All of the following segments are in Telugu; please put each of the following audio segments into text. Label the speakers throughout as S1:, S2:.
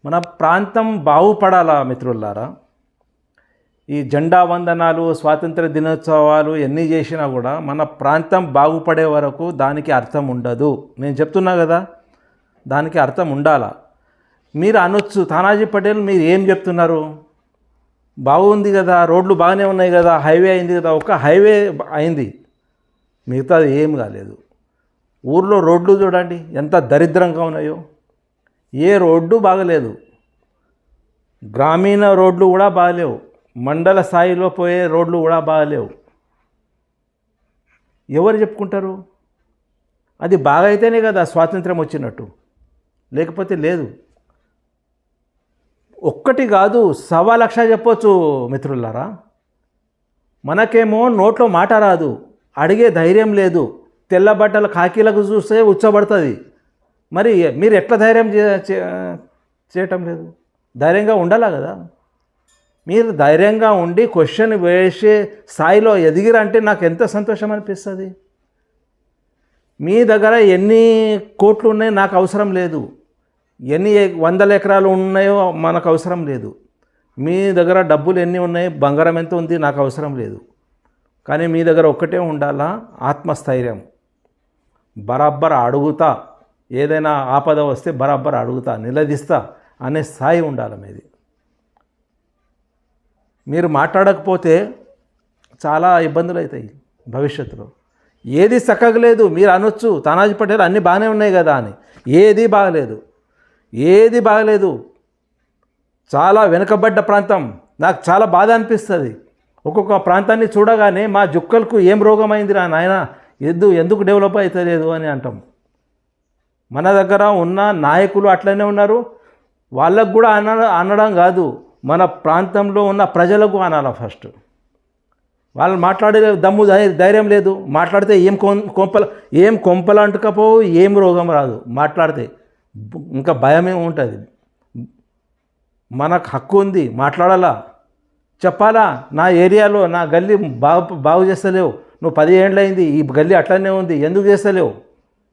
S1: మన ప్రాంతం బాగుపడాలా మిత్రులారా. ఈ జెండా వందనాలు, స్వాతంత్ర దినోత్సవాలు ఎన్ని చేసినా కూడా మన ప్రాంతం బాగుపడే వరకు దానికి అర్థం ఉండదు. నేను చెప్తున్నా కదా, దానికి అర్థం ఉండాలా. మీరు అనొచ్చు, తానాజీ పటేల్ మీరు ఏం చెప్తున్నారు, బాగుంది కదా, రోడ్లు బాగానే ఉన్నాయి కదా, హైవే అయింది కదా. ఒక హైవే అయింది, మిగతాది ఏం కాలేదు. ఊర్లో రోడ్లు చూడండి ఎంత దరిద్రంగా ఉన్నాయో. ఏ రోడ్డు బాగలేదు. గ్రామీణ రోడ్లు కూడా బాగలేవు, మండల స్థాయిలో పోయే రోడ్లు కూడా బాగలేవు. ఎవరు చెప్పుకుంటారు? అది బాగా అయితేనే కదా స్వాతంత్రం వచ్చినట్టు, లేకపోతే లేదు. ఒక్కటి కాదు, 1,00,000 చెప్పొచ్చు మిత్రులారా. మనకేమో నోట్లో మాట రాదు, అడిగే ధైర్యం లేదు. తెల్ల బట్టల కాకీలకు చూస్తే ఉచ్చబడుతుంది. మరి మీరు ఎట్లా ధైర్యం చేయటం లేదు? ధైర్యంగా ఉండాలా కదా. మీరు ధైర్యంగా ఉండి క్వశ్చన్ వేసే స్థాయిలో ఎదిగిరంటే నాకు ఎంత సంతోషం అనిపిస్తుంది. మీ దగ్గర ఎన్ని కోట్లు ఉన్నాయో నాకు అవసరం లేదు, ఎన్ని 100 ఎకరాలు ఉన్నాయో మనకు అవసరం లేదు. మీ దగ్గర డబ్బులు ఎన్ని ఉన్నాయి, బంగారం ఎంత ఉంది, నాకు అవసరం లేదు. కానీ మీ దగ్గర ఒక్కటే ఉండాలా, ఆత్మస్థైర్యం. బరాబర్ అడుగుతా, ఏదైనా ఆపద వస్తే బరాబర్ అడుగుతా, నిలదీస్తా అనే స్థాయి ఉండాలి మీది. మీరు మాట్లాడకపోతే చాలా ఇబ్బందులు అవుతాయి భవిష్యత్తులో. ఏది చక్కగలేదు. మీరు అనొచ్చు, తానాజీ పటేల్ అన్నీ బాగానే ఉన్నాయి కదా అని. ఏది బాగలేదు, ఏది బాగలేదు. చాలా వెనుకబడ్డ ప్రాంతం. నాకు చాలా బాధ అనిపిస్తుంది. ఒక్కొక్క ప్రాంతాన్ని చూడగానే మా జుక్కలకు ఏం రోగమైందిరా నాయన, ఎందుకు డెవలప్ అవుతలేదు అని అంటాం. మన దగ్గర ఉన్న నాయకులు అట్లనే ఉన్నారు. వాళ్ళకు కూడా అనడం కాదు, మన ప్రాంతంలో ఉన్న ప్రజలకు అనాల. ఫస్ట్ వాళ్ళు మాట్లాడే దమ్ము ధైర్యం లేదు. మాట్లాడితే ఏం కొంపలు అంటుకపోవు, ఏం రోగం రాదు. మాట్లాడితే ఇంకా భయమే ఉంటుంది. మనకు హక్కు ఉంది, మాట్లాడాలా, చెప్పాలా. నా ఏరియాలో నా గల్లీ బాగు చేస్తలేవు, నువ్వు 10 ఏళ్ళైంది ఈ గల్లీ అట్లనే ఉంది, ఎందుకు చేస్తలేవు?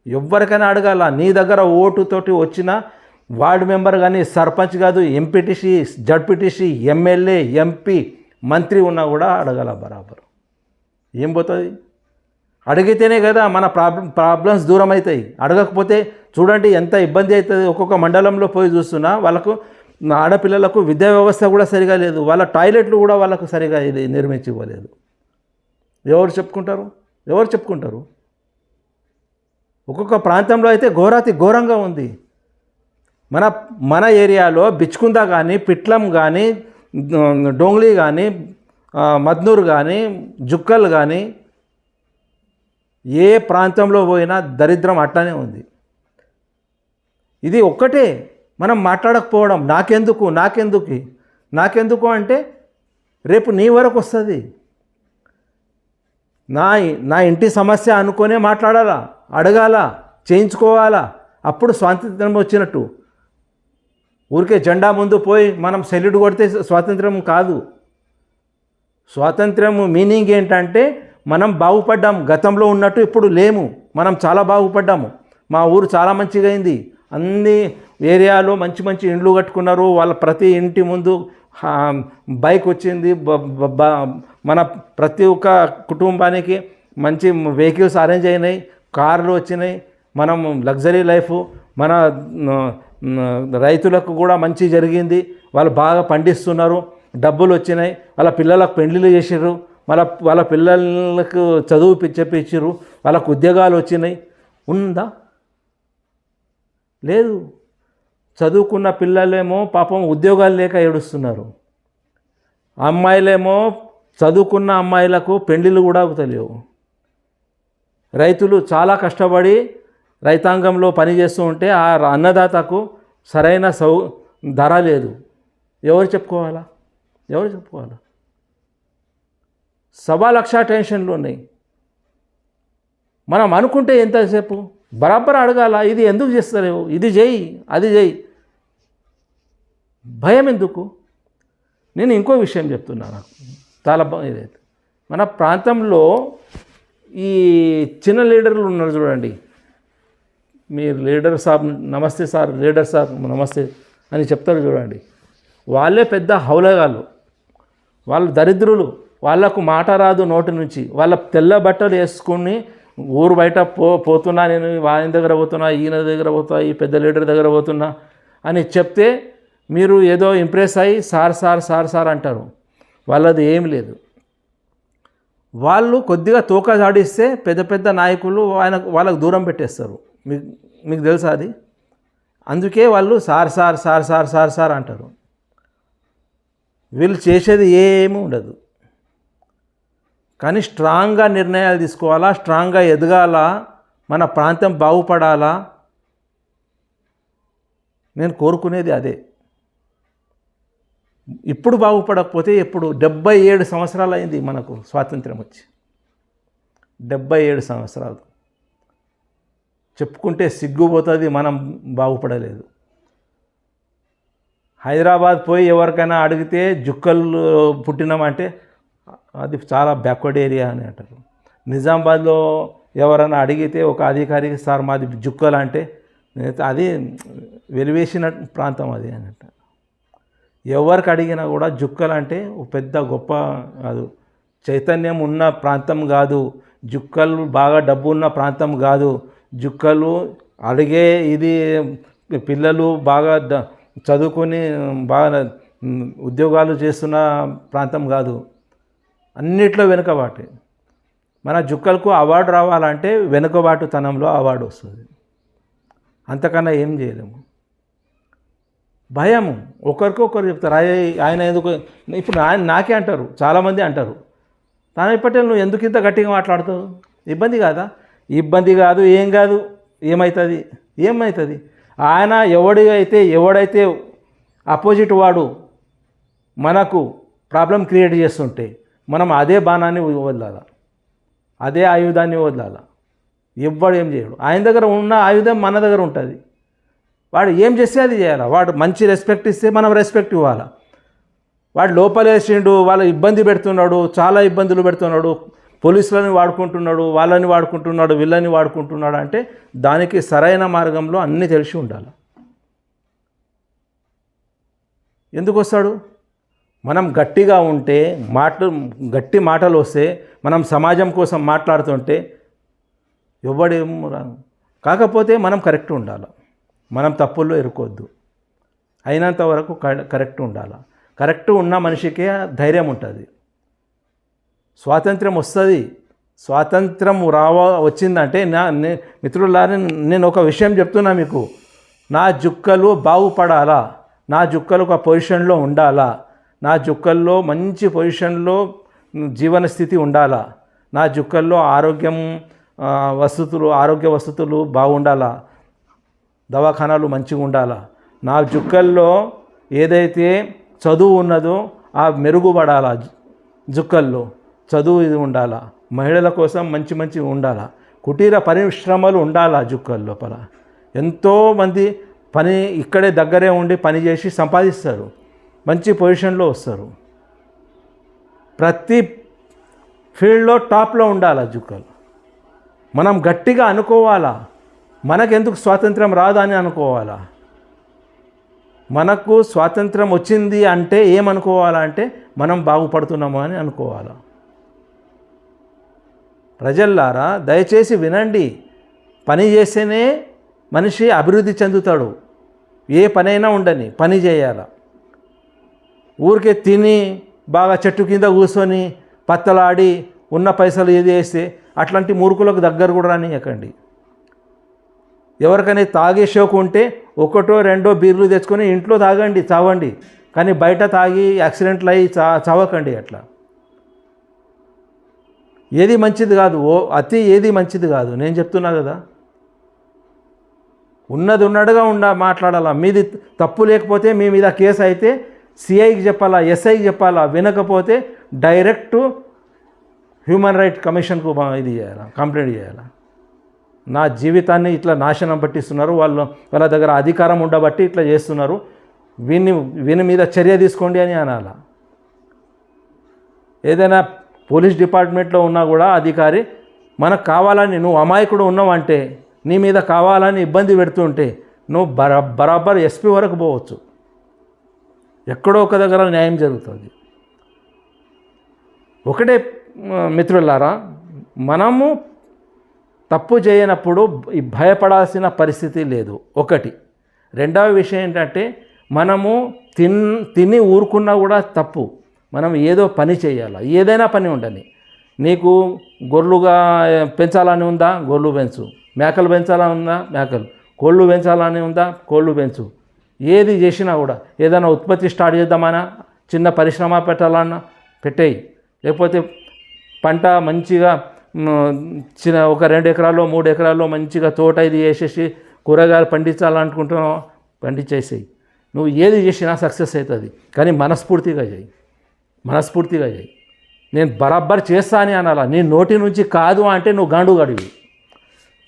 S1: ఎవరికైనా అడగాల. నీ దగ్గర ఓటుతోటి వచ్చిన వార్డు మెంబర్ కానీ, సర్పంచ్ కాదు, ఎంపీటీసీ, జడ్పీటీసీ, ఎమ్మెల్యే, ఎంపీ, మంత్రి ఉన్నా కూడా అడగాల బరాబర్. ఏం పోతుంది? అడిగితేనే కదా మన ప్రాబ్లమ్స్ దూరం అవుతాయి. అడగకపోతే చూడండి ఎంత ఇబ్బంది అవుతుంది. ఒక్కొక్క మండలంలో పోయి చూస్తున్నా, వాళ్ళకు ఆడపిల్లలకు విద్యా వ్యవస్థ కూడా సరిగా లేదు. వాళ్ళ టాయిలెట్లు కూడా వాళ్ళకు సరిగా నిర్మించి ఇవ్వలేదు. ఎవరు చెప్పుకుంటారు? ఒక్కొక్క ప్రాంతంలో అయితే ఘోరాతి ఘోరంగా ఉంది. మన ఏరియాలో బిచ్కుందా కానీ, పిట్లం కానీ, డోంగ్లీ కానీ, మద్నూరు కానీ, జుక్కల్ కానీ, ఏ ప్రాంతంలో పోయినా దరిద్రం అట్లానే ఉంది. ఇది ఒక్కటే మనం మాట్లాడకపోవడం. నాకెందుకు అంటే రేపు నీ వరకు వస్తుంది. నా ఇంటి సమస్య అనుకునే మాట్లాడాలా, అడగాల, చేయించుకోవాలా. అప్పుడు స్వాతంత్రం వచ్చినట్టు. ఊరికే జెండా ముందు పోయి మనం సెల్యూట్ కొడితే స్వాతంత్రం కాదు. స్వాతంత్రం మీనింగ్ ఏంటంటే మనం బాగుపడ్డాం. గతంలో ఉన్నట్టు ఇప్పుడు లేము, మనం చాలా బాగుపడ్డాము. మా ఊరు చాలా మంచిగా అయింది. అన్ని ఏరియాలో మంచి ఇండ్లు కట్టుకున్నారు. వాళ్ళ ప్రతి ఇంటి ముందు బైక్ వచ్చింది. మన ప్రతి ఒక్క కుటుంబానికి మంచి వెహికల్స్ అరేంజ్ అయినాయి, కార్లు వచ్చినాయి. మనం లగ్జరీ లైఫ్. మన రైతులకు కూడా మంచి జరిగింది. వాళ్ళు బాగా పండిస్తున్నారు, డబ్బులు వచ్చినాయి. వాళ్ళ పిల్లలకు పెళ్లిళ్ళు చేసిర్రు, వాళ్ళ పిల్లలకు చదువు చెప్పించారు, వాళ్ళకు ఉద్యోగాలు వచ్చినాయి. ఉందా? లేదు. చదువుకున్న పిల్లలేమో పాపం ఉద్యోగాలు లేక ఏడుస్తున్నారు. అమ్మాయిలేమో చదువుకున్న అమ్మాయిలకు పెళ్లిళ్ళు కూడా తెలియవు. రైతులు చాలా కష్టపడి రైతాంగంలో పనిచేస్తూ ఉంటే ఆ అన్నదాతకు సరైన ధర లేదు. ఎవరు చెప్పుకోవాలా? 1,00,000 టెన్షన్లు ఉన్నాయి. మనం అనుకుంటే ఎంతసేపు బరాబర్ అడగాల. ఇది ఎందుకు చేస్తలేవు, ఇది చేయి, అది చేయి. భయం ఎందుకు? నేను ఇంకో విషయం చెప్తున్నాను. చాలా ఇదైతే మన ప్రాంతంలో ఈ చిన్న లీడర్లు ఉన్నారు చూడండి. మీరు లీడర్ సాబ్ నమస్తే సార్, లీడర్ సార్ నమస్తే, అని చెప్తారు చూడండి. వాళ్ళే పెద్ద హౌలగాళ్ళు, వాళ్ళు దరిద్రులు. వాళ్ళకు మాట రాదు నోటి నుంచి. వాళ్ళ తెల్ల బట్టలు వేసుకుని ఊరు బయట పోతున్నా, నేను ఆయన దగ్గర పోతున్నా, ఈయన దగ్గర పోతున్నా, ఈ పెద్ద లీడర్ దగ్గర పోతున్నా అని చెప్తే మీరు ఏదో ఇంప్రెస్ అయ్యి సార్ సార్ సార్ సార్ అంటారు. వాళ్ళది ఏం లేదు. వాళ్ళు కొద్దిగా తోక జాడిస్తే పెద్ద పెద్ద నాయకులు వాళ్ళకు దూరం పెట్టేస్తారు. మీకు తెలుసా అది? అందుకే వాళ్ళు sir sir sir sir sir sir అంటారు. వీళ్ళు చేసేది ఏమీ ఉండదు. కానీ స్ట్రాంగ్గా నిర్ణయాలు తీసుకోవాలా, స్ట్రాంగ్గా ఎదగాలా, మన ప్రాంతం బాగుపడాలా. నేను కోరుకునేది అదే. ఇప్పుడు బాగుపడకపోతే ఎప్పుడు? 77 సంవత్సరాలు అయింది మనకు స్వాతంత్రం వచ్చి. 77 సంవత్సరాలు చెప్పుకుంటే సిగ్గుపోతుంది. మనం బాగుపడలేదు. హైదరాబాద్ పోయి ఎవరికైనా అడిగితే జుక్కలు పుట్టినామంటే అది చాలా బ్యాక్వర్డ్ ఏరియా అని అంటారు. నిజామాబాద్లో ఎవరైనా అడిగితే ఒక అధికారికి సార్ మాది జుక్కలు అంటే అది వెలివేసిన ప్రాంతం అది అని అంటారు. ఎవరికి అడిగినా కూడా జుక్కలు అంటే పెద్ద గొప్ప కాదు, చైతన్యం ఉన్న ప్రాంతం కాదు, జుక్కలు బాగా డబ్బు ఉన్న ప్రాంతం కాదు, జుక్కలు అడిగే ఇది పిల్లలు బాగా చదువుకొని బాగా ఉద్యోగాలు చేస్తున్న ప్రాంతం కాదు. అన్నిట్లో వెనుకబాటు. మన జుక్కలకు అవార్డు రావాలంటే వెనుకబాటుతనంలో అవార్డు వస్తుంది. అంతకన్నా ఏం చేయలేము. భయం. ఒకరికొకరు చెప్తారు ఆయన ఎందుకు. ఇప్పుడు నాకే అంటారు, చాలామంది అంటారు, తానయ్య పటేల్ నువ్వు ఎందుకు ఇంత గట్టిగా మాట్లాడుతావు? ఇబ్బంది కాదా? ఇబ్బంది కాదు, ఏం కాదు. ఏమవుతుంది? ఆయన ఎవడైతే అపోజిట్ వాడు మనకు ప్రాబ్లం క్రియేట్ చేస్తుంటే మనం అదే బాణాన్ని వదలాల, అదే ఆయుధాన్ని వదలాల. ఎవ్వడు ఏం చేయడు. ఆయన దగ్గర ఉన్న ఆయుధం మన దగ్గర ఉంటుంది. వాడు ఏం చేస్తే అది చేయాలి. వాడు మంచి రెస్పెక్ట్ ఇస్తే మనం రెస్పెక్ట్ ఇవ్వాలి. వాడు లోపలేసిండు, వాళ్ళ ఇబ్బంది పెడుతున్నాడు, చాలా ఇబ్బందులు పెడుతున్నాడు, పోలీసులని వాడుకుంటున్నాడు, వాళ్ళని వాడుకుంటున్నాడు, వీళ్ళని వాడుకుంటున్నాడు అంటే దానికి సరైన మార్గంలో అన్నీ తెలిసి ఉండాలి. ఎందుకు వస్తాడు? మనం గట్టిగా ఉంటే గట్టి మాటలు వస్తే, మనం సమాజం కోసం మాట్లాడుతుంటే ఎవడేం రాను. కాకపోతే మనం కరెక్ట్ ఉండాలి. మనం తప్పుల్లో ఇరుకోవద్దు. అయినంత వరకు కరెక్ట్ ఉండాలి. కరెక్ట్ ఉన్న మనిషికే ధైర్యం ఉంటుంది. స్వాతంత్రం వస్తుంది. స్వాతంత్రం వచ్చిందంటే మిత్రులారా, నేను ఒక విషయం చెప్తున్నా మీకు. నా జుక్కలు బాగుపడాలా, నా జుక్కలు ఒక పొజిషన్లో ఉండాలా, నా జుక్కల్లో మంచి పొజిషన్లో జీవన స్థితి ఉండాలా, నా జుక్కల్లో ఆరోగ్య వసతులు బాగుండాలా, దవాఖానాలు మంచిగా ఉండాలా, నా జుక్కల్లో ఏదైతే చదువు ఉన్నదో ఆ మెరుగుపడాలా, జుక్కల్లో చదువు ఇది ఉండాలా, మహిళల కోసం మంచి ఉండాలా, కుటీర పరిశ్రమలు ఉండాలా జుక్కల లోపల. ఎంతోమంది ఇక్కడే దగ్గరే ఉండి పని చేసి సంపాదిస్తారు, మంచి పొజిషన్లో వస్తారు. ప్రతి ఫీల్డ్లో టాప్లో ఉండాలా జుక్కలు. మనం గట్టిగా అనుకోవాలా, మనకెందుకు స్వాతంత్రం రాదు అని అనుకోవాలా. మనకు స్వాతంత్రం వచ్చింది అంటే ఏమనుకోవాలా అంటే మనం బాగుపడుతున్నాము అని అనుకోవాలా. ప్రజల్లారా దయచేసి వినండి. పని చేస్తేనే మనిషి అభివృద్ధి చెందుతాడు. ఏ పనైనా ఉండని పని చేయాల. ఊరికే తిని బాగా చెట్టు కింద కూర్చొని పత్తలాడి ఉన్న పైసలు ఏది వేస్తే అట్లాంటి మూర్ఖులకు దగ్గర కూడా రానియకండి. ఎవరికైనా తాగే షోకు ఉంటే ఒకటో రెండో బీర్లు తెచ్చుకొని ఇంట్లో తాగండి, చావండి. కానీ బయట తాగి యాక్సిడెంట్లు అయ్యి చావకండి. అట్లా ఏది మంచిది కాదు. అతి ఏది మంచిది కాదు. నేను చెప్తున్నా కదా, ఉన్నది ఉన్నట్టుగా మాట్లాడాలా. మీది తప్పు లేకపోతే మీ మీద కేసు అయితే సిఐకి చెప్పాలా, ఎస్ఐకి చెప్పాలా. వినకపోతే డైరెక్ట్ హ్యూమన్ రైట్ కమిషన్కు ఇది చేయాలా, కంప్లైంట్ చేయాలా. నా జీవితాన్ని ఇట్లా నాశనం పట్టిస్తున్నారు, వాళ్ళ దగ్గర అధికారం ఉండబట్టి ఇట్లా చేస్తున్నారు, వీని మీద చర్య తీసుకోండి అని అనాలా. ఏదైనా పోలీస్ డిపార్ట్మెంట్లో ఉన్నా కూడా అధికారి మనకు కావాలని, నువ్వు అమాయకుడు ఉన్నావంటే, నీ మీద కావాలని ఇబ్బంది పెడుతుంటే నువ్వు బరాబర్ ఎస్పీ వరకు పోవచ్చు. ఎక్కడో ఒక దగ్గర న్యాయం జరుగుతుంది. ఒకటే మిత్రులారా, మనము తప్పు చేయనప్పుడు భయపడాల్సిన పరిస్థితి లేదు ఒకటి. రెండవ విషయం ఏంటంటే, మనము తిని ఊరుకున్నా కూడా తప్పు. మనం ఏదో పని చేయాలి, ఏదైనా పని ఉండని. నీకు గొర్రెలుగా పెంచాలని ఉందా, గొర్రెలు పెంచు. మేకలు పెంచాలని ఉందా, మేకలు. కోళ్ళు పెంచాలని ఉందా, కోళ్ళు పెంచు. ఏది చేసినా కూడా, ఏదైనా ఉత్పత్తి స్టార్ట్ చేద్దామన్నా, చిన్న పరిశ్రమ పెట్టాలన్నా పెట్టేయి. లేకపోతే పంట మంచిగా చిన్న ఒక 2 ఎకరాల్లో 3 ఎకరాల్లో మంచిగా తోట ఇది వేసేసి కూరగాయలు పండించాలనుకుంటున్నావు, పండించేసేయి. నువ్వు ఏది చేసినా సక్సెస్ అవుతుంది. కానీ మనస్ఫూర్తిగా చేయి, మనస్ఫూర్తిగా చేయి. నేను బరాబర్ చేస్తా అని అనాలా. నీ నోటి నుంచి కాదు అంటే నువ్వు గాండు గడివి.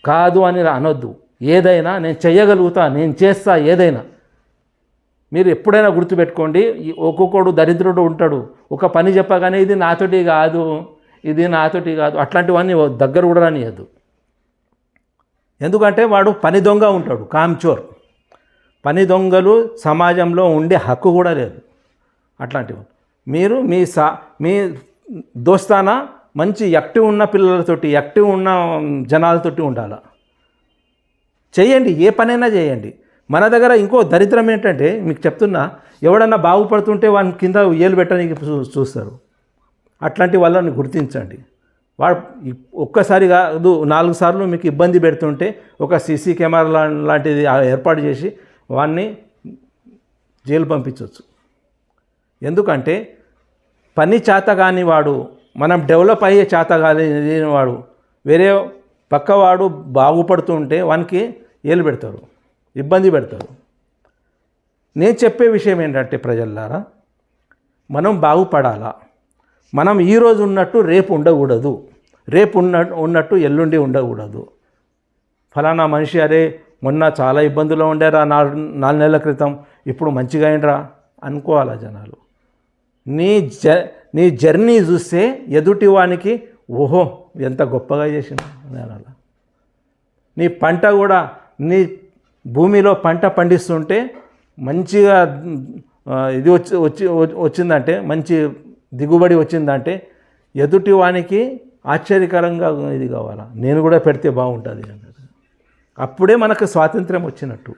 S1: కాదు అని అనొద్దు. ఏదైనా నేను చేయగలుగుతా, నేను చేస్తా ఏదైనా. మీరు ఎప్పుడైనా గుర్తుపెట్టుకోండి, ఒక్కొక్కడు దరిద్రుడు ఉంటాడు. ఒక పని చెప్పగానే ఇది నాతోటి కాదు, ఇది నాతోటి కాదు, అట్లాంటివన్నీ దగ్గర కూడా రానియద్దు. ఎందుకంటే వాడు పని దొంగ ఉంటాడు, కామ్చోర్. పని దొంగలు సమాజంలో ఉండే హక్కు కూడా లేదు. అట్లాంటివి మీరు మీ దోస్తానా మంచి యాక్టివ్ ఉన్న పిల్లలతోటి, యాక్టివ్ ఉన్న జనాలతోటి ఉండాలి. చేయండి, ఏ పనైనా చేయండి. మన దగ్గర ఇంకో దరిద్రం ఏంటంటే, మీకు చెప్తున్నా, ఎవడన్నా బాగుపడుతుంటే వాని కింద ఏలు పెట్టడానికి చూస్తారు. అట్లాంటి వాళ్ళని గుర్తించండి. వాడు ఒక్కసారి కాదు 4 సార్లు మీకు ఇబ్బంది పెడుతుంటే ఒక సీసీ కెమెరా లాంటిది ఏర్పాటు చేసి వాడిని జైలు పంపించవచ్చు. ఎందుకంటే పని చేత కాని వాడు, మనం డెవలప్ అయ్యే చేత కాని వాడు, వేరే పక్కవాడు బాగుపడుతుంటే వానికి ఏలు పెడతారు, ఇబ్బంది పెడతారు. నేను చెప్పే విషయం ఏంటంటే ప్రజలారా, మనం బాగుపడాలా. మనం ఈరోజు ఉన్నట్టు రేపు ఉండకూడదు, రేపు ఉన్నట్టు ఎల్లుండి ఉండకూడదు. ఫలానా మనిషి అరే మొన్న చాలా ఇబ్బందుల్లో ఉండారా 4 నెలల క్రితం, ఇప్పుడు మంచిగా అయినరా అనుకోవాలా జనాలు. నీ జర్నీ చూస్తే ఎదుటి వానికి ఓహో ఎంత గొప్పగా చేసిన అలా. నీ పంట కూడా, నీ భూమిలో పంట పండిస్తుంటే మంచిగా ఇది వచ్చిందంటే, మంచి దిగుబడి వచ్చిందంటే ఎదుటి వానికి ఆశ్చర్యకరంగా ఇది కావాలా, నేను కూడా పెడితే బాగుంటుంది అన్నది. అప్పుడే మనకు స్వాతంత్ర్యం వచ్చినట్టు.